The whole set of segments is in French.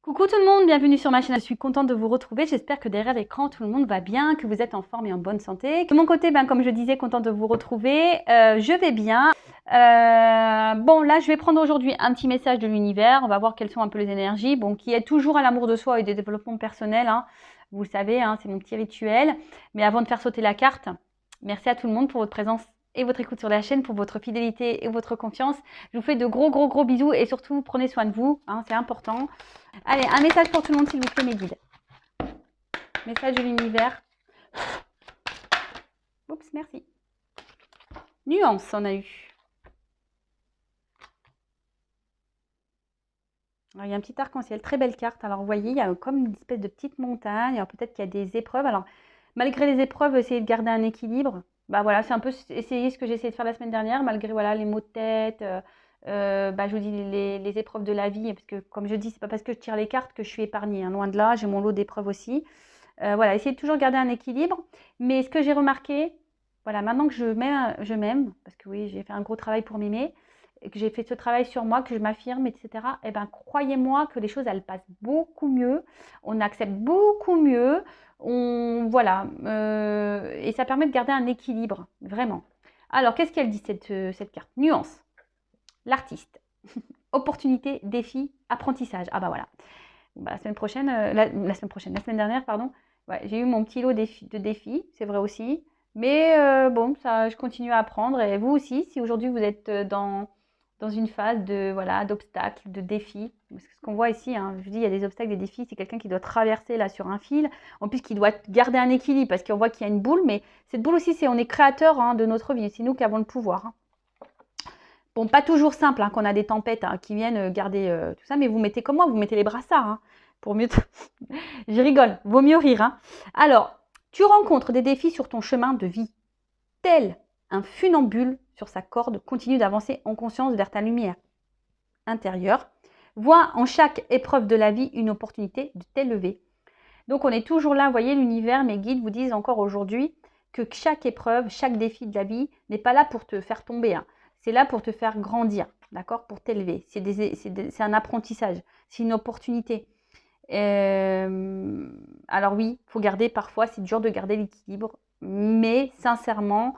Coucou tout le monde, bienvenue sur ma chaîne. Je suis contente de vous retrouver. J'espère que derrière l'écran, tout le monde va bien, que vous êtes en forme et en bonne santé. De mon côté, comme je disais, contente de vous retrouver. Je vais bien. Bon, là, je vais prendre aujourd'hui un petit message de l'univers. On va voir quelles sont un peu les énergies. Bon, qui est toujours à l'amour de soi et des développements personnels. Vous le savez, c'est mon petit rituel. Mais avant de faire sauter la carte, merci à tout le monde pour votre présence et votre écoute sur la chaîne, pour votre fidélité et votre confiance. Je vous fais de gros bisous et surtout, prenez soin de vous. C'est important. Allez, un message pour tout le monde, s'il vous plaît, mes guides. Message de l'univers. Oups, merci. Nuance, on a eu. Alors, il y a un petit arc-en-ciel, très belle carte. Alors, vous voyez, il y a comme une espèce de petite montagne. Alors, peut-être qu'il y a des épreuves. Alors, malgré les épreuves, essayez de garder un équilibre. Voilà, c'est un peu essayer ce que j'ai essayé de faire la semaine dernière, malgré les maux de tête. Je vous dis les épreuves de la vie, parce que comme je dis, c'est pas parce que je tire les cartes que je suis épargnée, loin de là, j'ai mon lot d'épreuves aussi. Essayez de toujours garder un équilibre. Mais ce que j'ai remarqué, maintenant que je m'aime, parce que oui, j'ai fait un gros travail pour m'aimer, et que j'ai fait ce travail sur moi, que je m'affirme, etc. Croyez-moi que les choses, elles passent beaucoup mieux, on accepte beaucoup mieux, et ça permet de garder un équilibre, vraiment. Alors, qu'est-ce qu'elle dit cette carte? Nuance. L'artiste. Opportunité, défi, apprentissage. La semaine dernière, pardon, j'ai eu mon petit lot de défis, c'est vrai aussi. Mais ça, je continue à apprendre. Et vous aussi, si aujourd'hui vous êtes dans une phase d'obstacles, de défis, parce que ce qu'on voit ici, je vous dis, il y a des obstacles, des défis, c'est quelqu'un qui doit traverser là sur un fil, en plus qui doit garder un équilibre, parce qu'on voit qu'il y a une boule, mais cette boule aussi, on est créateur de notre vie, c'est nous qui avons le pouvoir. Bon, pas toujours simple, qu'on a des tempêtes qui viennent garder tout ça, mais vous mettez comme moi, vous mettez les brassards, pour mieux... Je rigole, vaut mieux rire. Alors, tu rencontres des défis sur ton chemin de vie, tel un funambule sur sa corde continue d'avancer en conscience vers ta lumière intérieure. Vois en chaque épreuve de la vie une opportunité de t'élever. Donc, on est toujours là, vous voyez, l'univers, mes guides vous disent encore aujourd'hui que chaque épreuve, chaque défi de la vie n'est pas là pour te faire tomber. C'est là pour te faire grandir, d'accord, pour t'élever. C'est un apprentissage, c'est une opportunité. Alors oui, il faut garder, parfois, c'est dur de garder l'équilibre, mais sincèrement,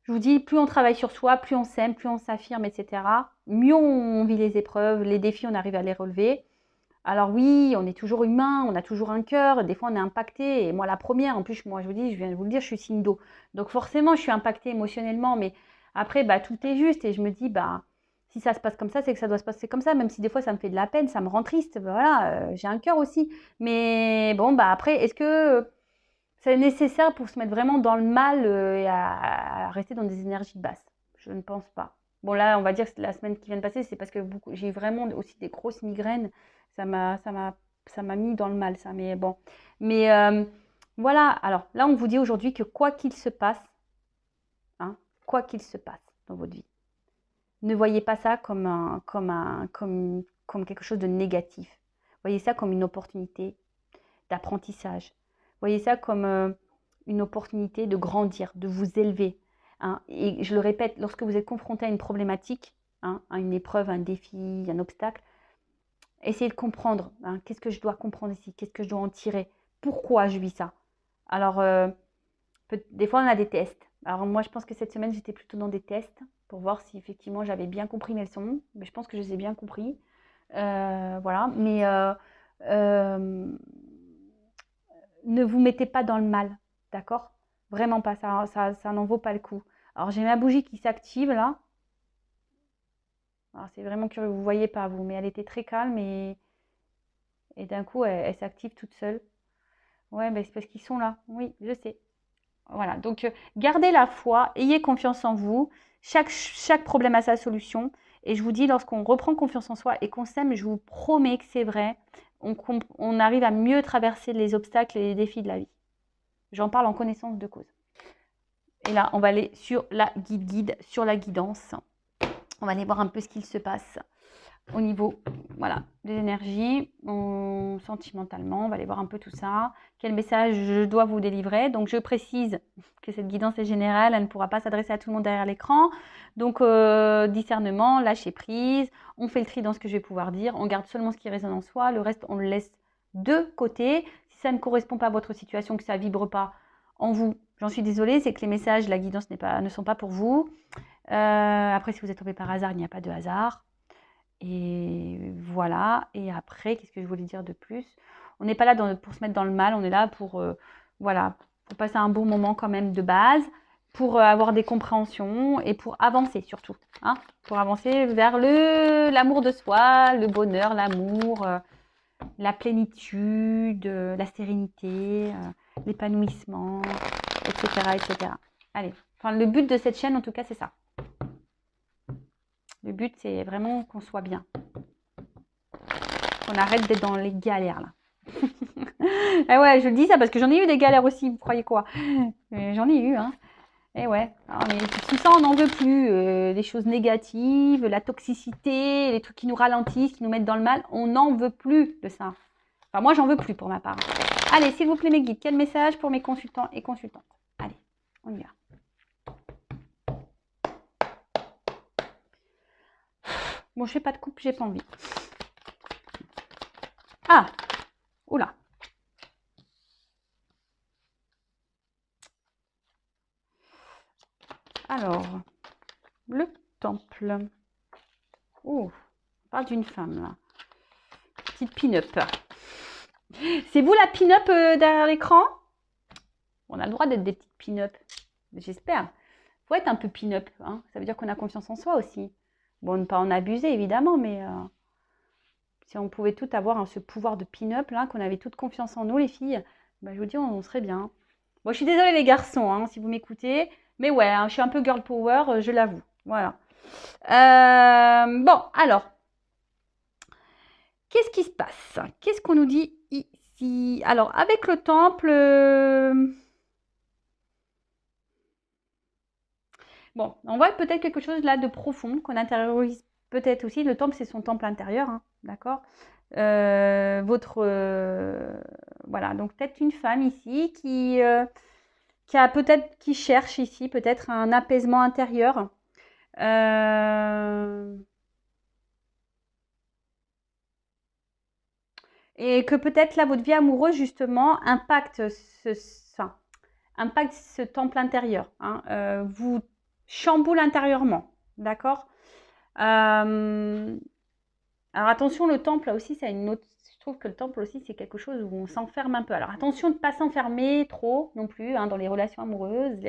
je vous dis, plus on travaille sur soi, plus on s'aime, plus on s'affirme, etc., mieux on vit les épreuves, les défis, on arrive à les relever. Alors oui, on est toujours humain, on a toujours un cœur, des fois on est impacté, et moi la première, en plus, moi je vous dis, je viens de vous le dire, je suis signe d'eau. Donc forcément, je suis impactée émotionnellement, mais après, tout est juste, et je me dis, si ça se passe comme ça, c'est que ça doit se passer comme ça, même si des fois ça me fait de la peine, ça me rend triste, j'ai un cœur aussi. Mais bon, après, est-ce que c'est nécessaire pour se mettre vraiment dans le mal et à rester dans des énergies basses? Je ne pense pas. Bon, là, on va dire que la semaine qui vient de passer, c'est parce que j'ai eu vraiment aussi des grosses migraines. Ça m'a mis dans le mal, ça. Mais bon. Mais voilà. Alors là, on vous dit aujourd'hui que quoi qu'il se passe, quoi qu'il se passe dans votre vie, ne voyez pas ça comme quelque chose de négatif. Voyez ça comme une opportunité d'apprentissage. Voyez ça comme une opportunité de grandir, de vous élever. Et je le répète, lorsque vous êtes confronté à une problématique, à une épreuve, un défi, un obstacle, essayez de comprendre. Qu'est-ce que je dois comprendre ici? Qu'est-ce que je dois en tirer? Pourquoi je vis ça? Alors, des fois, on a des tests. Alors, moi, je pense que cette semaine, j'étais plutôt dans des tests pour voir si effectivement j'avais bien compris mes leçons. Mais je pense que je les ai bien compris. Voilà. Mais ne vous mettez pas dans le mal, d'accord? Vraiment pas, ça n'en vaut pas le coup. Alors, j'ai ma bougie qui s'active là. Alors, c'est vraiment curieux, vous ne voyez pas vous, mais elle était très calme et d'un coup, elle s'active toute seule. Ouais, c'est parce qu'ils sont là. Oui, je sais. Voilà, donc gardez la foi, ayez confiance en vous. Chaque problème a sa solution. Et je vous dis, lorsqu'on reprend confiance en soi et qu'on s'aime, je vous promets que c'est vrai, on arrive à mieux traverser les obstacles et les défis de la vie. J'en parle en connaissance de cause. Et là, on va aller sur la guide, sur la guidance. On va aller voir un peu ce qu'il se passe au niveau les énergies, sentimentalement, on va aller voir un peu tout ça. Quel message je dois vous délivrer? Donc, je précise que cette guidance est générale, elle ne pourra pas s'adresser à tout le monde derrière l'écran. Donc, discernement, lâcher prise, on fait le tri dans ce que je vais pouvoir dire, on garde seulement ce qui résonne en soi, le reste, on le laisse de côté. Si ça ne correspond pas à votre situation, que ça ne vibre pas en vous, j'en suis désolée, c'est que les messages, la guidance ne sont pas pour vous. Après, si vous êtes tombé par hasard, il n'y a pas de hasard. Et voilà. Et après, qu'est-ce que je voulais dire de plus? On n'est pas là pour se mettre dans le mal, on est là pour, voilà, pour passer un bon moment quand même de base, pour avoir des compréhensions et pour avancer surtout. Hein, pour avancer vers l'amour de soi, le bonheur, l'amour, la plénitude, la sérénité, l'épanouissement, etc., etc. Allez, enfin, le but de cette chaîne, en tout cas, c'est ça. Le but, c'est vraiment qu'on soit bien. Qu'on arrête d'être dans les galères, là. Et ouais, je dis ça parce que j'en ai eu des galères aussi, vous croyez quoi? J'en ai eu, hein. Et ouais, alors, mais tout ça, on n'en veut plus. Les choses négatives, la toxicité, les trucs qui nous ralentissent, qui nous mettent dans le mal, on n'en veut plus de ça. Enfin, moi, j'en veux plus pour ma part. Allez, s'il vous plaît, mes guides, quel message pour mes consultants et consultantes? Allez, on y va. Bon, je fais pas de coupe, j'ai pas envie. Ah, oula. Alors, le temple. Oh, on parle d'une femme, là. Petite pin-up. C'est vous la pin-up derrière l'écran? On a le droit d'être des petites pin-up. J'espère. Faut être un peu pin-up. Hein. Ça veut dire qu'on a confiance en soi aussi. Bon, ne pas en abuser, évidemment, mais si on pouvait tout avoir, hein, ce pouvoir de pin-up, là, qu'on avait toute confiance en nous, les filles, bah, je vous dis, on serait bien. Bon, je suis désolée, les garçons, hein, si vous m'écoutez. Mais ouais, hein, je suis un peu girl power, je l'avoue. Voilà. Bon, alors. Qu'est-ce qui se passe? Qu'est-ce qu'on nous dit ici? Alors, avec le temple... Bon, on voit peut-être quelque chose là de profond qu'on intériorise peut-être aussi. Le temple, c'est son temple intérieur, hein, d'accord? Voilà, donc peut-être une femme ici qui cherche ici peut-être un apaisement intérieur. Et que peut-être là, votre vie amoureuse, justement, impacte ce temple intérieur. Hein, vous chamboule intérieurement. D'accord. Alors attention, le temple, là aussi, c'est une autre. Je trouve que le temple aussi, c'est quelque chose où on s'enferme un peu. Alors attention de ne pas s'enfermer trop non plus hein, dans les relations amoureuses.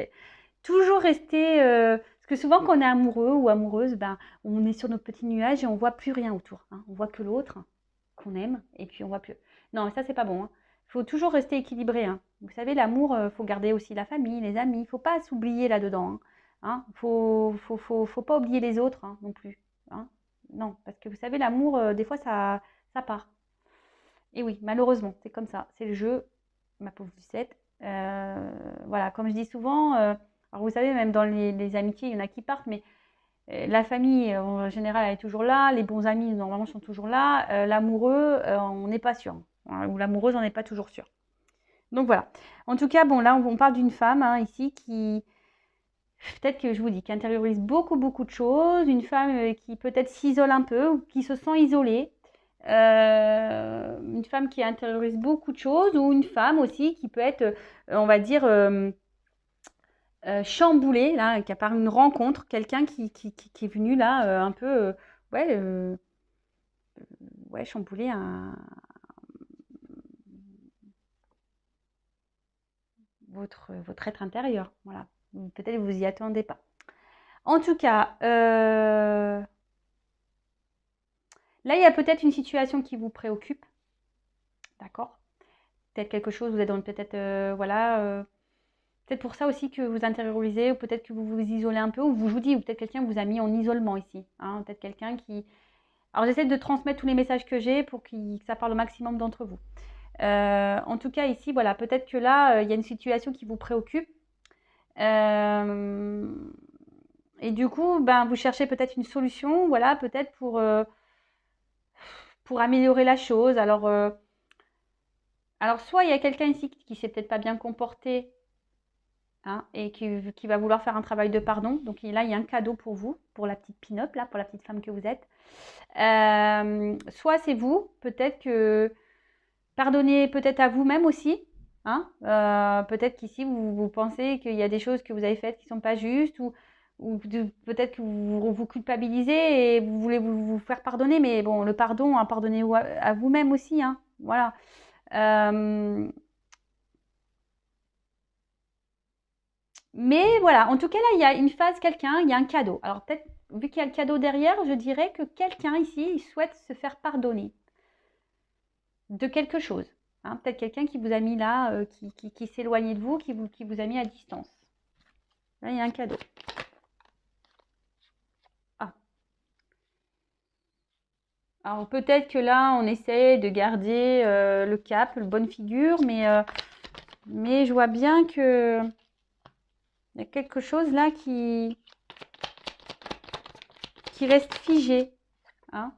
Toujours rester. Parce que souvent, quand on est amoureux ou amoureuse, ben, on est sur nos petits nuages et on ne voit plus rien autour. Hein. On voit que l'autre qu'on aime et puis on voit plus. Non, ça, c'est pas bon. Hein. Il faut toujours rester équilibré. Hein. Vous savez, l'amour, il faut garder aussi la famille, les amis. Il ne faut pas s'oublier là-dedans. Hein. Faut pas oublier les autres hein, non plus. Hein. Non, parce que vous savez, l'amour, des fois, ça part. Et oui, malheureusement, c'est comme ça. C'est le jeu, ma pauvre Lucette. Voilà, comme je dis souvent, alors vous savez, même dans les amitiés, il y en a qui partent, mais la famille, en général, elle est toujours là. Les bons amis, normalement, sont toujours là. L'amoureux, on n'est pas sûr. Hein, ou l'amoureuse, on n'est pas toujours sûr. Donc voilà. En tout cas, bon, là, on parle d'une femme hein, ici qui, peut-être que je vous dis, qui intériorise beaucoup, beaucoup de choses. Une femme qui peut-être s'isole un peu ou qui se sent isolée. Une femme qui intériorise beaucoup de choses ou une femme aussi qui peut être, on va dire, chamboulée, là, qui a par une rencontre, quelqu'un qui est venu là un peu, ouais, chambouler votre être intérieur. Voilà. Peut-être que vous y attendez pas. En tout cas, là, il y a peut-être une situation qui vous préoccupe. D'accord? Peut-être quelque chose, vous êtes dans peut-être, voilà. Peut-être pour ça aussi que vous intériorisez, ou peut-être que vous vous isolez un peu, ou vous, je vous dis, ou peut-être quelqu'un vous a mis en isolement ici. Hein, peut-être quelqu'un qui... Alors j'essaie de transmettre tous les messages que j'ai pour que ça parle au maximum d'entre vous. En tout cas ici, voilà, peut-être que là, il y a une situation qui vous préoccupe. Et du coup, ben, vous cherchez peut-être une solution, voilà, peut-être pour améliorer la chose. Alors soit il y a quelqu'un ici qui s'est peut-être pas bien comporté, hein, et qui va vouloir faire un travail de pardon. Donc là, il y a un cadeau pour vous, pour la petite pin-up, là, pour la petite femme que vous êtes. Soit c'est vous, peut-être que pardonnez peut-être à vous-même aussi. Hein, peut-être qu'ici, vous pensez qu'il y a des choses que vous avez faites qui ne sont pas justes, ou peut-être que vous culpabilisez et vous voulez vous faire pardonner. Mais bon, le pardon, hein, pardonnez à vous-même aussi. Hein, voilà. Mais voilà, en tout cas là, il y a une phase, quelqu'un, il y a un cadeau. Alors peut-être, vu qu'il y a le cadeau derrière, je dirais que quelqu'un ici, il souhaite se faire pardonner de quelque chose. Hein, peut-être quelqu'un qui vous a mis là, qui s'est éloigné de vous, qui vous a mis à distance. Là, il y a un cadeau. Ah. Alors peut-être que là, on essaie de garder le cap, le bonne figure, mais je vois bien que il y a quelque chose là qui reste figé. Hein.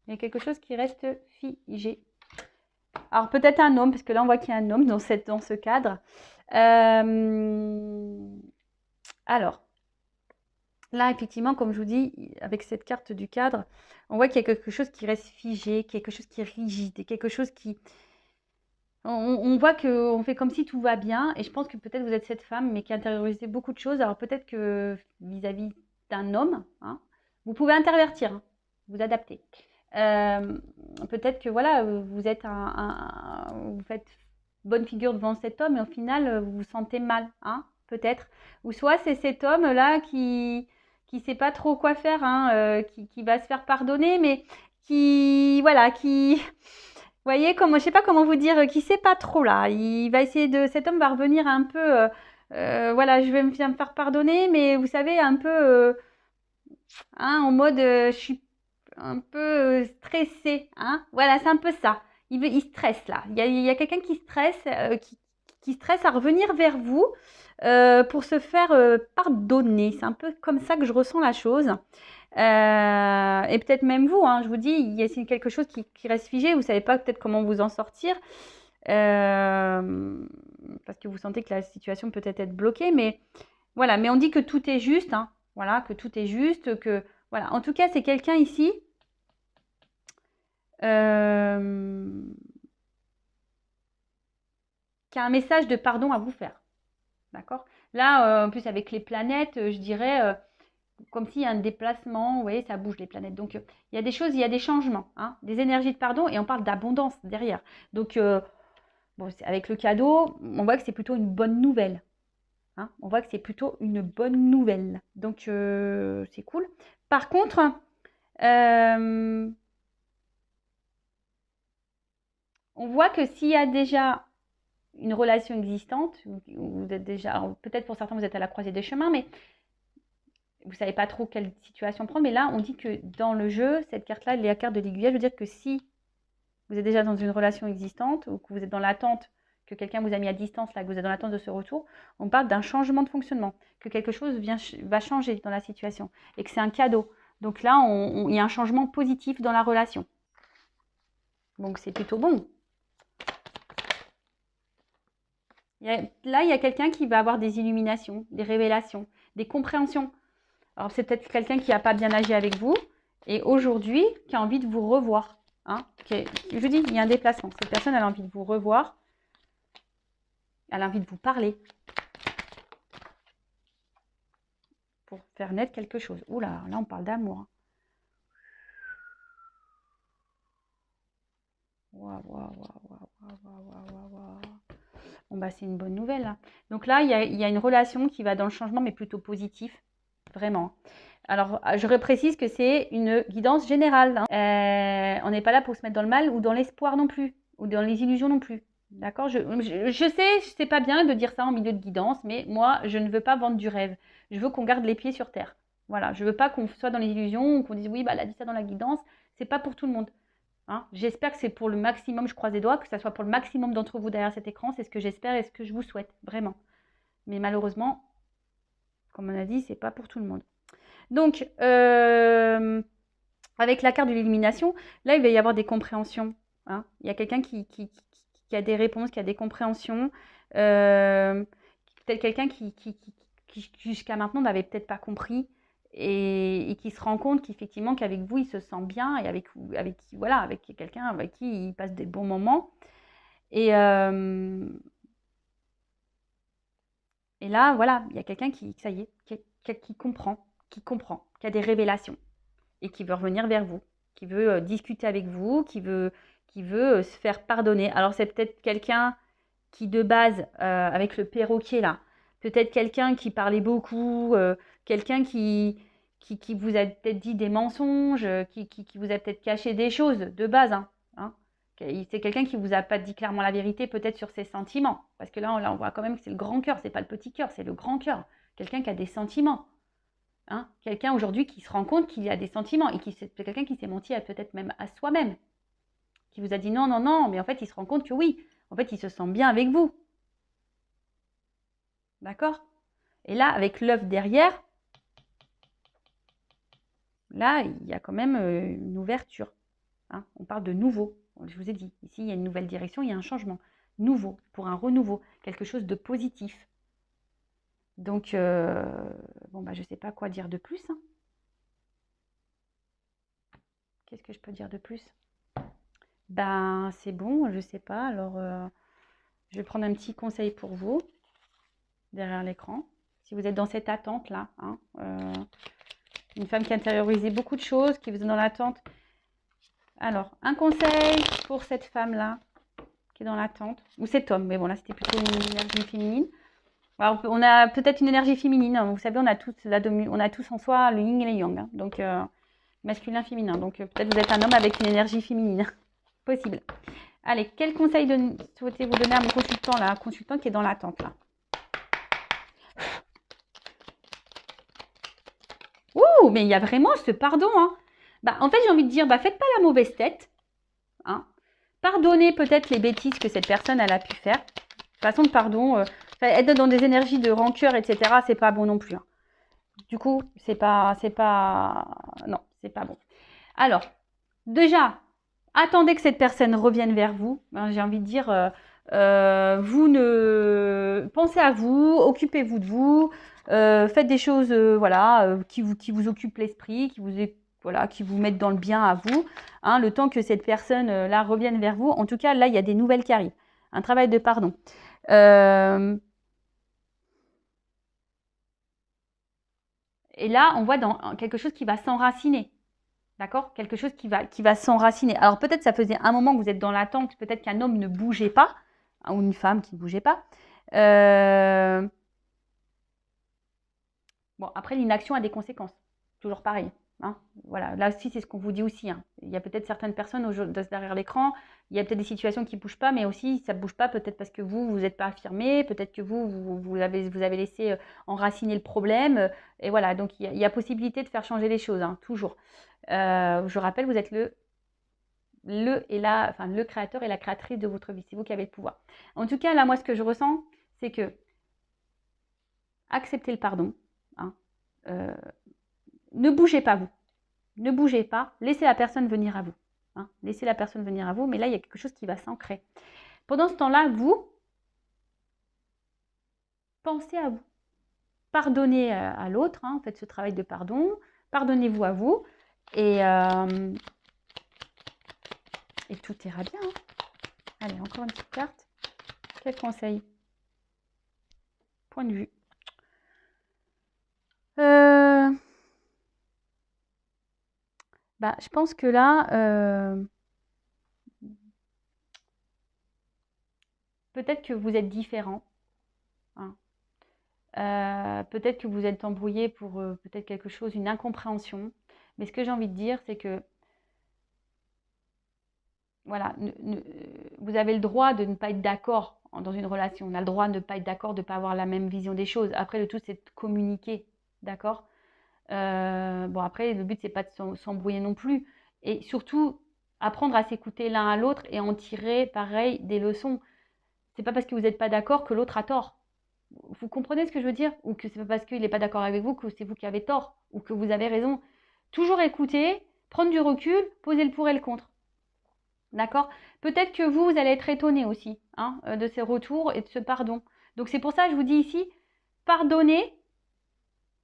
Il y a quelque chose qui reste figé. Alors peut-être un homme, parce que là on voit qu'il y a un homme dans ce cadre. Alors, là effectivement, comme je vous dis, avec cette carte du cadre, on voit qu'il y a quelque chose qui reste figé, quelque chose qui est rigide, quelque chose qui... On voit qu'on fait comme si tout va bien, et je pense que peut-être vous êtes cette femme, mais qui a intériorisé beaucoup de choses. Alors peut-être que vis-à-vis d'un homme, hein, vous pouvez intervertir, hein, vous adapter. Peut-être que voilà, vous êtes vous faites bonne figure devant cet homme, et au final, vous vous sentez mal, hein, peut-être. Ou soit c'est cet homme-là qui sait pas trop quoi faire, hein, qui va se faire pardonner, mais voilà, vous voyez, je sais pas comment vous dire, qui sait pas trop là. Il va essayer cet homme va revenir un peu, voilà, je vais me faire pardonner, mais vous savez, un peu, hein, en mode, je suis un peu stressée, hein. Voilà, c'est un peu ça. Il stresse là. Il y a quelqu'un qui stresse, qui stresse à revenir vers vous pour se faire pardonner. C'est un peu comme ça que je ressens la chose. Et peut-être même vous, hein, je vous dis, il y a quelque chose qui reste figé, vous ne savez pas peut-être comment vous en sortir, parce que vous sentez que la situation peut être bloquée, mais voilà, mais on dit que tout est juste, hein, voilà, que tout est juste, que voilà, en tout cas, c'est quelqu'un ici qui a un message de pardon à vous faire, d'accord? Là, en plus avec les planètes, je dirais comme s'il y a un déplacement, vous voyez, ça bouge les planètes. Donc, il y a des choses, il y a des changements, hein, des énergies de pardon, et on parle d'abondance derrière. Donc, bon, avec le cadeau, on voit que c'est plutôt une bonne nouvelle. Hein, on voit que c'est plutôt une bonne nouvelle. Donc, c'est cool. Par contre, on voit que s'il y a déjà une relation existante, vous êtes déjà, peut-être pour certains, vous êtes à la croisée des chemins, mais vous ne savez pas trop quelle situation prendre, mais là, on dit que dans le jeu, cette carte-là, la carte de l'aiguillage, veut dire que si vous êtes déjà dans une relation existante ou que vous êtes dans l'attente, que quelqu'un vous a mis à distance, là, que vous êtes dans l'attente de ce retour, on parle d'un changement de fonctionnement, que quelque chose va changer dans la situation et que c'est un cadeau. Donc là, il y a un changement positif dans la relation. Donc c'est plutôt bon. Là, il y a quelqu'un qui va avoir des illuminations, des révélations, des compréhensions. Alors, c'est peut-être quelqu'un qui n'a pas bien agi avec vous et aujourd'hui qui a envie de vous revoir. Hein, je vous dis, il y a un déplacement. Cette personne, elle a envie de vous revoir. Elle a envie de vous parler. Pour faire naître quelque chose. Oula, là, on parle d'amour. Waouh, waouh, waouh, waouh, waouh, waouh. Bon, bah, c'est une bonne nouvelle. Là. Donc là, il y a une relation qui va dans le changement, mais plutôt positif. Vraiment. Alors, je reprécise que c'est une guidance générale. Hein. On n'est pas là pour se mettre dans le mal ou dans l'espoir non plus, ou dans les illusions non plus. D'accord, je sais, c'est pas bien de dire ça en milieu de guidance, mais moi, je ne veux pas vendre du rêve. Je veux qu'on garde les pieds sur terre. Voilà, je veux pas qu'on soit dans les illusions ou qu'on dise oui, bah, elle a dit ça dans la guidance. C'est pas pour tout le monde. Hein. J'espère que c'est pour le maximum, je croise les doigts, que ça soit pour le maximum d'entre vous derrière cet écran. C'est ce que j'espère et ce que je vous souhaite, vraiment. Mais malheureusement, comme on a dit, c'est pas pour tout le monde. Donc, Avec la carte de l'élimination, là, il va y avoir des compréhensions. Hein. Il y a quelqu'un qui a des réponses, qui a des compréhensions. Euh, Peut-être quelqu'un qui jusqu'à maintenant, n'avait peut-être pas compris et qui se rend compte qu'effectivement, qu'avec vous, il se sent bien et voilà, avec quelqu'un avec qui il passe des bons moments. Et, euh, et là, voilà, il y a quelqu'un ça y est, qui comprend, qui a des révélations et qui veut revenir vers vous, qui veut discuter avec vous, qui veut se faire pardonner. Alors c'est peut-être quelqu'un qui de base, avec le perroquet là, peut-être quelqu'un qui parlait beaucoup, quelqu'un qui vous a peut-être dit des mensonges, qui vous a peut-être caché des choses de base. Hein. C'est quelqu'un qui vous a pas dit clairement la vérité peut-être sur ses sentiments. Parce que là, on voit quand même que c'est le grand cœur, c'est pas le petit cœur, c'est le grand cœur. Quelqu'un qui a des sentiments. Hein. Quelqu'un aujourd'hui qui se rend compte qu'il y a des sentiments et c'est quelqu'un qui s'est menti peut-être même à soi-même. Qui vous a dit non, non, non, mais en fait, il se rend compte que oui. En fait, il se sent bien avec vous. D'accord? Et là, avec l'œuf derrière, là, il y a quand même une ouverture. Hein. On parle de nouveau. Je vous ai dit, ici, il y a une nouvelle direction, il y a un changement. Nouveau, pour un renouveau, quelque chose de positif. Donc, bon, bah, je ne sais pas quoi dire de plus. Hein. Qu'est-ce que je peux dire de plus? Ben, c'est bon, je ne sais pas. Alors, je vais prendre un petit conseil pour vous, derrière l'écran. Si vous êtes dans cette attente-là, hein, une femme qui a intériorisé beaucoup de choses, qui vous est dans l'attente. Alors, un conseil pour cette femme-là, qui est dans l'attente, ou cet homme, mais bon, là, c'était plutôt une énergie féminine. Alors, on a peut-être une énergie féminine, hein. Vous savez, on a tous en soi le yin et le yang, hein. Donc, masculin, féminin. Donc, peut-être vous êtes un homme avec une énergie féminine. Possible. Allez, quel conseil souhaitez-vous donner à mon consultant, là, un consultant qui est dans l'attente, là? Ouh, mais il y a vraiment ce pardon, hein. Bah, en fait, j'ai envie de dire, bah, faites pas la mauvaise tête, hein. Pardonnez peut-être les bêtises que cette personne elle a pu faire. De toute façon, le pardon, être dans des énergies de rancœur, etc., c'est pas bon non plus. Hein. Du coup, non, c'est pas bon. Alors, déjà, attendez que cette personne revienne vers vous. Hein, j'ai envie de dire, pensez à vous, occupez-vous de vous, faites des choses, voilà, qui vous occupent l'esprit, qui vous mettent dans le bien à vous, hein, le temps que cette personne-là revienne vers vous. En tout cas, là, il y a des nouvelles qui arrivent. Un travail de pardon. Et là, on voit dans quelque chose qui va s'enraciner. D'accord? Quelque chose qui va s'enraciner. Alors peut-être ça faisait un moment que vous êtes dans l'attente, peut-être qu'un homme ne bougeait pas, hein, ou une femme qui ne bougeait pas. Bon, après, l'inaction a des conséquences. Toujours pareil. Hein. Voilà, là aussi, c'est ce qu'on vous dit aussi. Hein. Il y a peut-être certaines personnes derrière l'écran, il y a peut-être des situations qui ne bougent pas, mais aussi, ça ne bouge pas peut-être parce que vous n'êtes pas affirmé, peut-être que vous avez laissé enraciner le problème. Et voilà, donc il y a possibilité de faire changer les choses, hein, toujours. Je rappelle, vous êtes le créateur et la créatrice de votre vie. C'est vous qui avez le pouvoir. En tout cas, là, moi, ce que je ressens, c'est que acceptez le pardon. Hein, ne bougez pas, vous. Ne bougez pas. Laissez la personne venir à vous. Hein, laissez la personne venir à vous. Mais là, il y a quelque chose qui va s'ancrer. Pendant ce temps-là, vous, pensez à vous. Pardonnez à l'autre. Hein, faites ce travail de pardon. Pardonnez-vous à vous. Et tout ira bien. Hein. Allez, encore une petite carte. Quel conseil? Point de vue. Bah, je pense que là, peut-être que vous êtes différent. Hein. Peut-être que vous êtes embrouillé pour peut-être quelque chose, une incompréhension. Mais ce que j'ai envie de dire, c'est que voilà, vous avez le droit de ne pas être d'accord dans une relation. On a le droit de ne pas être d'accord, de ne pas avoir la même vision des choses. Après, le tout, c'est de communiquer. D'accord? Bon, après, le but, c'est pas de s'embrouiller non plus. Et surtout, apprendre à s'écouter l'un à l'autre et en tirer, pareil, des leçons. C'est pas parce que vous n'êtes pas d'accord que l'autre a tort. Vous comprenez ce que je veux dire? Ou que c'est pas parce qu'il n'est pas d'accord avec vous que c'est vous qui avez tort ou que vous avez raison. Toujours écouter, prendre du recul, poser le pour et le contre. D'accord? Peut-être que vous allez être étonné aussi hein, de ces retours et de ce pardon. Donc c'est pour ça que je vous dis ici, pardonnez.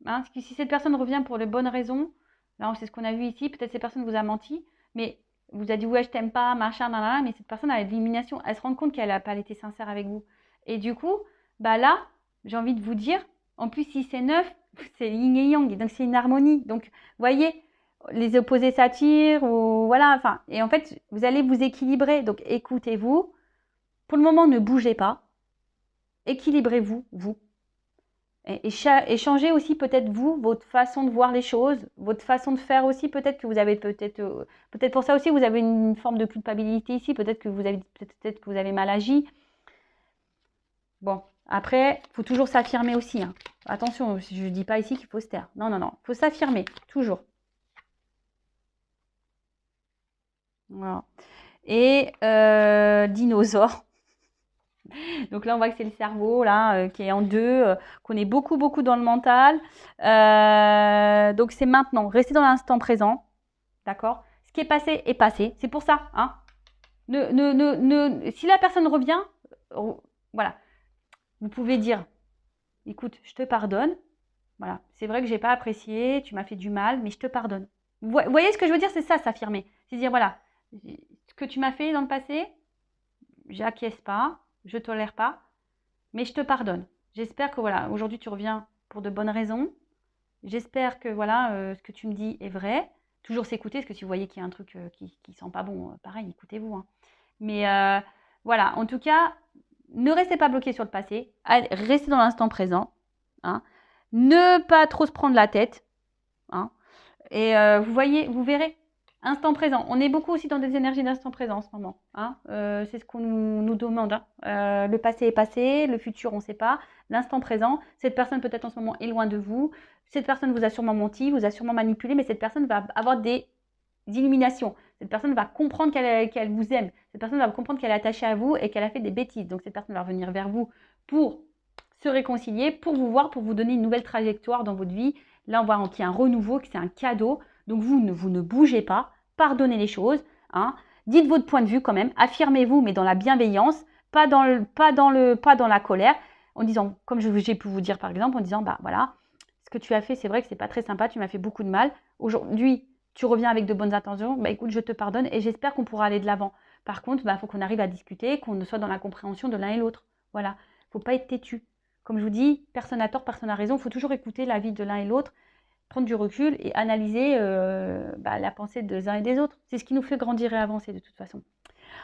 Hein, parce que si cette personne revient pour les bonnes raisons, là c'est ce qu'on a vu ici, peut-être cette personne vous a menti, mais vous a dit ouais je t'aime pas, machin, nanana, mais cette personne a l'élimination, elle se rend compte qu'elle n'a pas été sincère avec vous. Et du coup, bah là, j'ai envie de vous dire, en plus si c'est neuf, c'est yin et yang, donc c'est une harmonie. Donc, voyez, les opposés s'attirent, ou voilà, enfin, et en fait, vous allez vous équilibrer. Donc, écoutez-vous. Pour le moment, ne bougez pas. Équilibrez-vous, vous. Et changez aussi peut-être vous, votre façon de voir les choses, votre façon de faire aussi. Peut-être que vous avez peut-être pour ça aussi, vous avez une forme de culpabilité ici. Peut-être que peut-être que vous avez mal agi. Bon, après, il faut toujours s'affirmer aussi. Hein. Attention, je ne dis pas ici qu'il faut se taire. Non, non, non. Il faut s'affirmer, toujours. Voilà. Et dinosaure. Donc là, on voit que c'est le cerveau là, qui est en deux, qu'on est beaucoup, beaucoup dans le mental. Donc c'est maintenant. Restez dans l'instant présent. D'accord? Ce qui est passé est passé. C'est pour ça. Hein? Si la personne revient, voilà. Vous pouvez dire, écoute, je te pardonne. Voilà. C'est vrai que je n'ai pas apprécié, tu m'as fait du mal, mais je te pardonne. Vous voyez ce que je veux dire? C'est ça, s'affirmer. C'est dire, voilà, ce que tu m'as fait dans le passé, j'acquiesce pas, je tolère pas, mais je te pardonne. J'espère que voilà, aujourd'hui tu reviens pour de bonnes raisons. J'espère que voilà, ce que tu me dis est vrai. Toujours s'écouter, parce que si vous voyez qu'il y a un truc qui sent pas bon, pareil, écoutez-vous. Hein. Mais voilà, en tout cas, ne restez pas bloqué sur le passé. Allez, restez dans l'instant présent. Hein. Ne pas trop se prendre la tête. Hein. Et vous voyez, vous verrez. Instant présent. On est beaucoup aussi dans des énergies d'instant présent en ce moment. Hein. C'est ce qu'on nous demande. Hein. Le passé est passé, le futur on ne sait pas. L'instant présent, cette personne peut-être en ce moment est loin de vous. Cette personne vous a sûrement menti, vous a sûrement manipulé, mais cette personne va avoir des illuminations. Cette personne va comprendre qu'elle vous aime. Cette personne va comprendre qu'elle est attachée à vous et qu'elle a fait des bêtises. Donc cette personne va revenir vers vous pour se réconcilier, pour vous voir, pour vous donner une nouvelle trajectoire dans votre vie. Là, on voit qu'il y a un renouveau, que c'est un cadeau. Donc vous ne bougez pas, pardonnez les choses. Hein. Dites votre point de vue quand même, affirmez-vous, mais dans la bienveillance, pas dans la colère. En disant, comme j'ai pu vous dire par exemple, en disant, bah voilà, ce que tu as fait, c'est vrai que c'est pas très sympa, tu m'as fait beaucoup de mal. Aujourd'hui, tu reviens avec de bonnes intentions, bah écoute, je te pardonne et j'espère qu'on pourra aller de l'avant. Par contre, bah, faut qu'on arrive à discuter, qu'on soit dans la compréhension de l'un et l'autre. Voilà, faut pas être têtu. Comme je vous dis, personne n'a tort, personne n'a raison. Il faut toujours écouter l'avis de l'un et l'autre, prendre du recul et analyser la pensée des uns et des autres. C'est ce qui nous fait grandir et avancer de toute façon.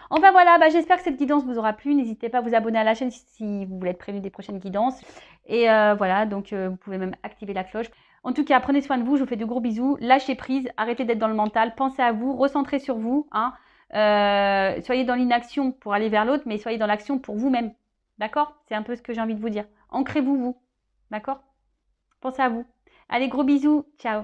Enfin voilà, j'espère que cette guidance vous aura plu. N'hésitez pas à vous abonner à la chaîne si vous voulez être prévenu des prochaines guidances. Et voilà, donc vous pouvez même activer la cloche. En tout cas, prenez soin de vous, je vous fais de gros bisous. Lâchez prise, arrêtez d'être dans le mental, pensez à vous, recentrez sur vous. Hein. Soyez dans l'inaction pour aller vers l'autre, mais soyez dans l'action pour vous-même. D'accord? C'est un peu ce que j'ai envie de vous dire. Ancrez-vous, vous. D'accord? Pensez à vous. Allez, gros bisous. Ciao.